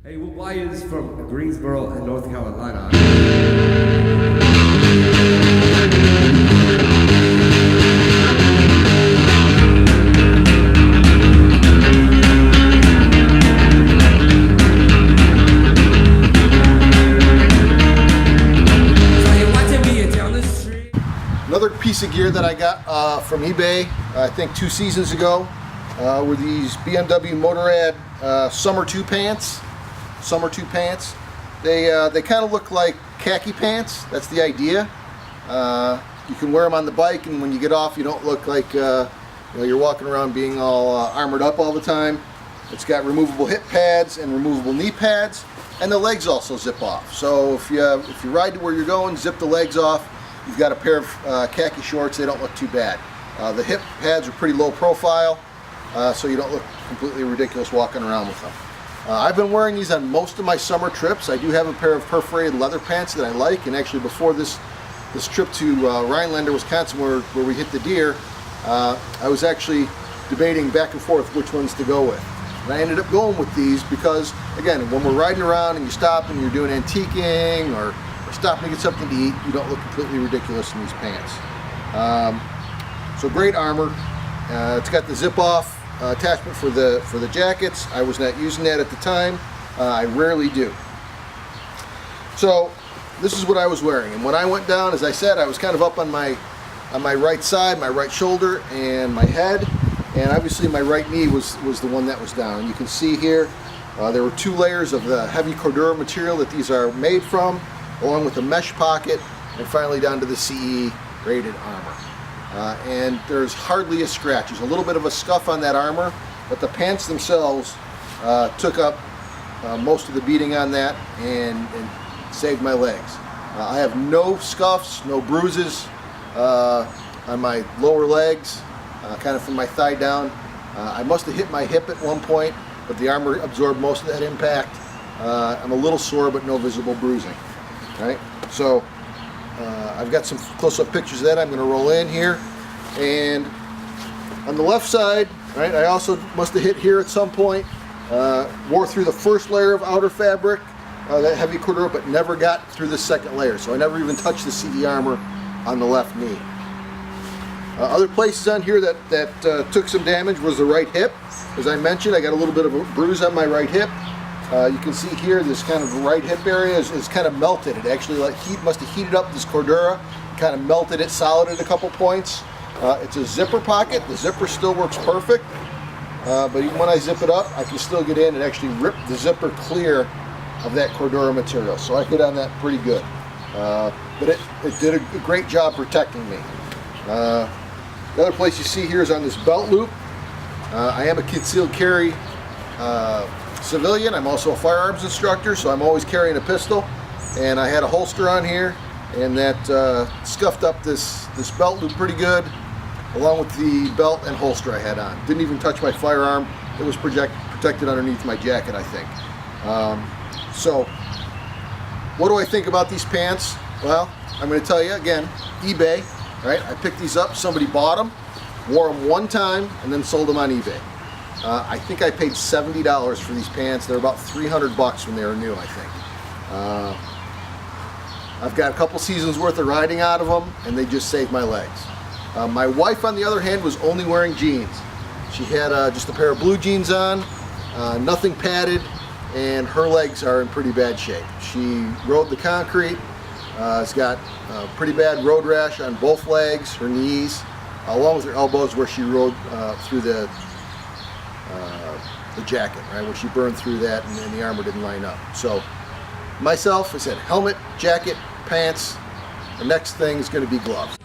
Hey, we're Wires from Greensboro and North Carolina. Another piece of gear that I got from eBay, I think 2 seasons ago, were these BMW Motorrad Summer 2 pants. Summer 2 pants. They kind of look like khaki pants. That's the idea. You can wear them on the bike, and when you get off, you don't look like you're walking around being all armored up all the time. It's got removable hip pads and removable knee pads, and the legs also zip off. So if you ride to where you're going, zip the legs off. You've got a pair of khaki shorts. They don't look too bad. The hip pads are pretty low profile, so you don't look completely ridiculous walking around with them. I've been wearing these on most of my summer trips. I do have a pair of perforated leather pants that I like, and actually before this trip to Rhinelander, Wisconsin, where we hit the deer, I was actually debating back and forth which ones to go with. And I ended up going with these because, again, when we're riding around and you stop and you're doing antiquing or stopping to get something to eat, you don't look completely ridiculous in these pants. So great armor. It's got the zip-off attachment for the jackets. I was not using that at the time. I rarely do. So this is what I was wearing, and when I went down, as I said, I was kind of up on my right side, my right shoulder, and my head, and obviously my right knee was the one that was down. And you can see here there were 2 layers of the heavy Cordura material that these are made from, along with a mesh pocket, and finally down to the CE rated armor. And there's hardly a scratch. There's a little bit of a scuff on that armor, but the pants themselves took up most of the beating on that and saved my legs. I have no scuffs, no bruises on my lower legs, kind of from my thigh down. I must have hit my hip at one point, but the armor absorbed most of that impact. I'm a little sore, but no visible bruising. Right? So I've got some close-up pictures of that. I'm going to roll in here, and on the left side, right, I also must have hit here at some point. Wore through the first layer of outer fabric, that heavy Cordura, but never got through the second layer. So I never even touched the CE armor on the left knee. Other places on here that took some damage was the right hip. As I mentioned, I got a little bit of a bruise on my right hip. You can see here this kind of right hip area is kind of melted. It actually must have heated up this Cordura, kind of melted it solid at a couple points. It's a zipper pocket. The zipper still works perfect, but even when I zip it up, I can still get in and actually rip the zipper clear of that Cordura material. So I hit on that pretty good, but it did a great job protecting me. The other place you see here is on this belt loop. I am a concealed carry civilian. I'm also a firearms instructor, so I'm always carrying a pistol, and I had a holster on here, and that scuffed up this belt loop pretty good, along with the belt and holster I had on. Didn't even touch my firearm. It was protected underneath my jacket, I think. So what do I think about these pants? Well, I'm going to tell you again, eBay, right? I picked these up, somebody bought them, wore them one time, and then sold them on eBay. I think I paid $70 for these pants. They're about $300 when they were new, I think. I've got a couple seasons worth of riding out of them, and they just saved my legs. My wife, on the other hand, was only wearing jeans. She had just a pair of blue jeans on, nothing padded, and her legs are in pretty bad shape. She rode the concrete, has got a pretty bad road rash on both legs, her knees, along with her elbows where she rode through the jacket, right, where she burned through that and the armor didn't line up. So myself, I said helmet, jacket, pants. The next thing is going to be gloves.